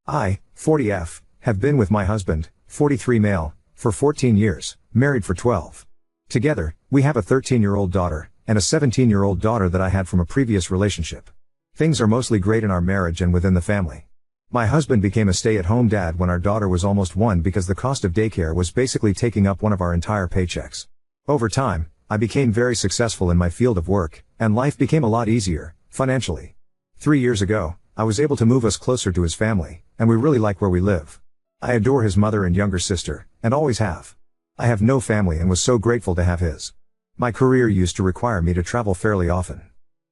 I, 40F, have been with my husband, 43 male, for 14 years, married for 12. Together, we have a 13-year-old daughter, and a 17-year-old daughter that I had from a previous relationship. Things are mostly great in our marriage and within the family. My husband became a stay-at-home dad when our daughter was almost 1 because the cost of daycare was basically taking up one of our entire paychecks. Over time, I became very successful in my field of work, and life became a lot easier, financially. 3 years ago, I was able to move us closer to his family, and we really like where we live. I adore his mother and younger sister, and always have. I have no family and was so grateful to have his. My career used to require me to travel fairly often.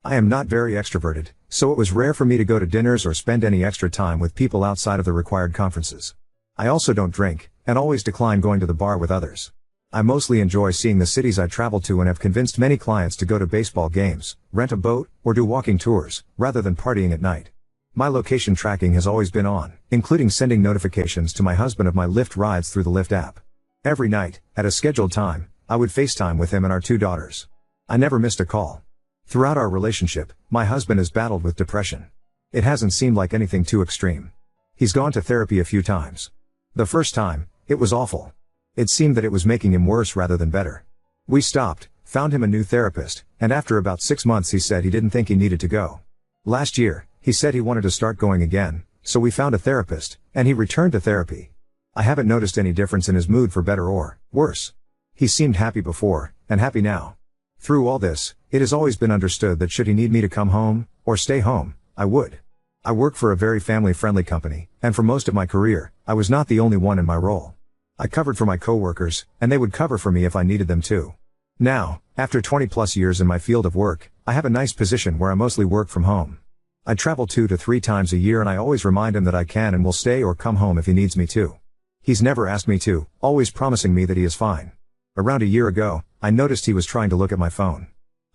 I am not very extroverted, so it was rare for me to go to dinners or spend any extra time with people outside of the required conferences. I also don't drink, and always decline going to the bar with others. I mostly enjoy seeing the cities I travel to and have convinced many clients to go to baseball games, rent a boat, or do walking tours, rather than partying at night. My location tracking has always been on, including sending notifications to my husband of my Lyft rides through the Lyft app. Every night, at a scheduled time, I would FaceTime with him and our 2 daughters. I never missed a call. Throughout our relationship, my husband has battled with depression. It hasn't seemed like anything too extreme. He's gone to therapy a few times. The first time, it was awful. It seemed that it was making him worse rather than better. We stopped, found him a new therapist, and after about 6 months he said he didn't think he needed to go. Last year, he said he wanted to start going again, so we found a therapist, and he returned to therapy. I haven't noticed any difference in his mood for better or worse. He seemed happy before, and happy now. Through all this, it has always been understood that should he need me to come home, or stay home, I would. I work for a very family-friendly company, and for most of my career, I was not the only one in my role. I covered for my coworkers, and they would cover for me if I needed them to. Now, after 20+ years in my field of work, I have a nice position where I mostly work from home. I travel 2 to 3 times a year and I always remind him that I can and will stay or come home if he needs me to. He's never asked me to, always promising me that he is fine. Around a year ago, I noticed he was trying to look at my phone.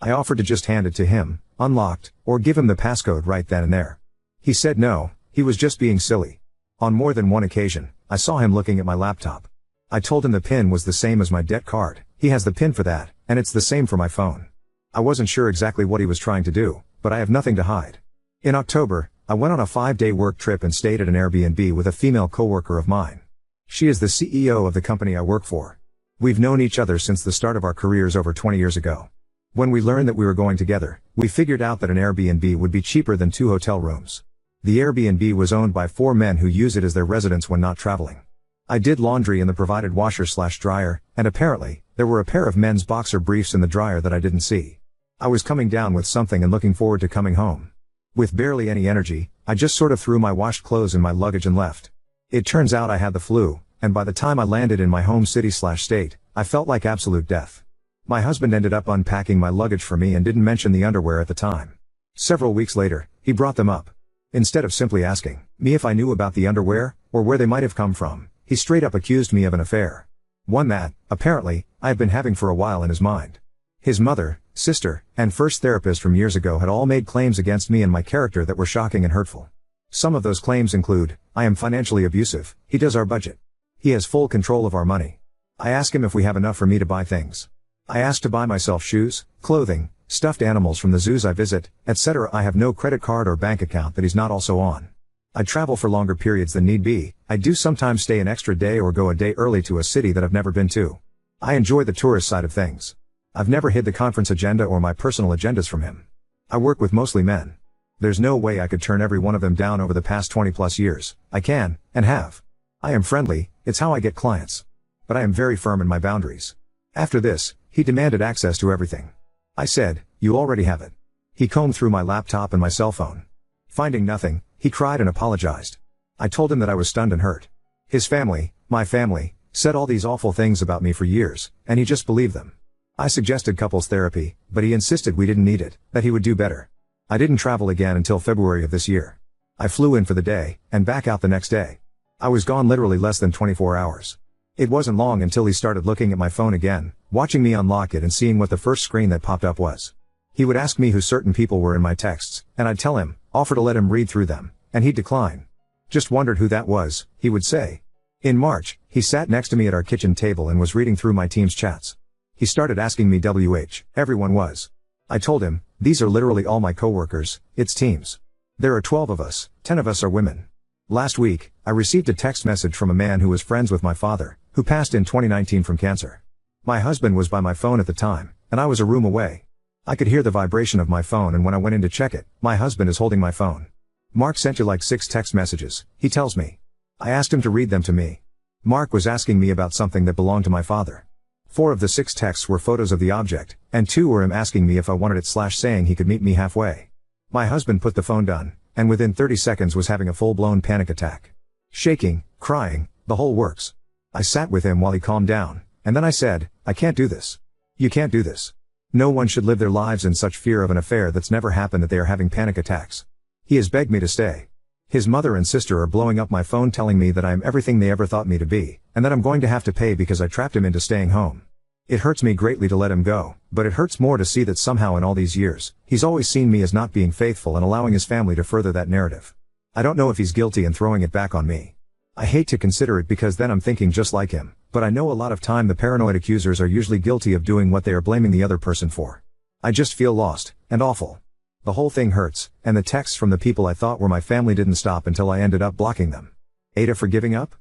I offered to just hand it to him, unlocked, or give him the passcode right then and there. He said no, he was just being silly. On more than one occasion, I saw him looking at my laptop. I told him the PIN was the same as my debt card, he has the PIN for that, and it's the same for my phone. I wasn't sure exactly what he was trying to do, but I have nothing to hide. In October, I went on a 5-day work trip and stayed at an Airbnb with a female coworker of mine. She is the CEO of the company I work for. We've known each other since the start of our careers over 20 years ago. When we learned that we were going together, we figured out that an Airbnb would be cheaper than 2 hotel rooms. The Airbnb was owned by 4 men who use it as their residence when not traveling. I did laundry in the provided washer/dryer, and apparently, there were a pair of men's boxer briefs in the dryer that I didn't see. I was coming down with something and looking forward to coming home. With barely any energy, I just sort of threw my washed clothes in my luggage and left. It turns out I had the flu, and by the time I landed in my home city/state, I felt like absolute death. My husband ended up unpacking my luggage for me and didn't mention the underwear at the time. Several weeks later, he brought them up. Instead of simply asking me if I knew about the underwear, or where they might have come from, he straight up accused me of an affair. One that, apparently, I have been having for a while in his mind. His mother, sister, and first therapist from years ago had all made claims against me and my character that were shocking and hurtful. Some of those claims include, I am financially abusive, he does our budget. He has full control of our money. I ask him if we have enough for me to buy things. I ask to buy myself shoes, clothing, stuffed animals from the zoos I visit, etc. I have no credit card or bank account that he's not also on. I travel for longer periods than need be. I do sometimes stay an extra day or go a day early to a city that I've never been to. I enjoy the tourist side of things. I've never hid the conference agenda or my personal agendas from him. I work with mostly men. There's no way I could turn every one of them down over the past 20+ years. I can, and have. I am friendly, it's how I get clients. But I am very firm in my boundaries. After this, he demanded access to everything. I said, you already have it. He combed through my laptop and my cell phone. Finding nothing, he cried and apologized. I told him that I was stunned and hurt. His family, my family, said all these awful things about me for years, and he just believed them. I suggested couples therapy, but he insisted we didn't need it, that he would do better. I didn't travel again until February of this year. I flew in for the day, and back out the next day. I was gone literally less than 24 hours. It wasn't long until he started looking at my phone again, watching me unlock it and seeing what the first screen that popped up was. He would ask me who certain people were in my texts, and I'd tell him, offer to let him read through them, and he'd decline. Just wondered who that was, he would say. In March, he sat next to me at our kitchen table and was reading through my team's chats. He started asking me everyone was. I told him, these are literally all my coworkers, it's teams. There are 12 of us, 10 of us are women. Last week, I received a text message from a man who was friends with my father, who passed in 2019 from cancer. My husband was by my phone at the time, and I was a room away. I could hear the vibration of my phone, and when I went in to check it, my husband is holding my phone. Mark sent you like 6 text messages, he tells me. I asked him to read them to me. Mark was asking me about something that belonged to my father. 4 of the 6 texts were photos of the object, and 2 were him asking me if I wanted it / saying he could meet me halfway. My husband put the phone down, and within 30 seconds was having a full-blown panic attack. Shaking, crying, the whole works. I sat with him while he calmed down, and then I said, I can't do this. You can't do this. No one should live their lives in such fear of an affair that's never happened that they are having panic attacks. He has begged me to stay. His mother and sister are blowing up my phone telling me that I am everything they ever thought me to be, and that I'm going to have to pay because I trapped him into staying home. It hurts me greatly to let him go, but it hurts more to see that somehow in all these years, he's always seen me as not being faithful and allowing his family to further that narrative. I don't know if he's guilty and throwing it back on me. I hate to consider it because then I'm thinking just like him, but I know a lot of time the paranoid accusers are usually guilty of doing what they are blaming the other person for. I just feel lost, and awful. The whole thing hurts, and the texts from the people I thought were my family didn't stop until I ended up blocking them. Ada for giving up?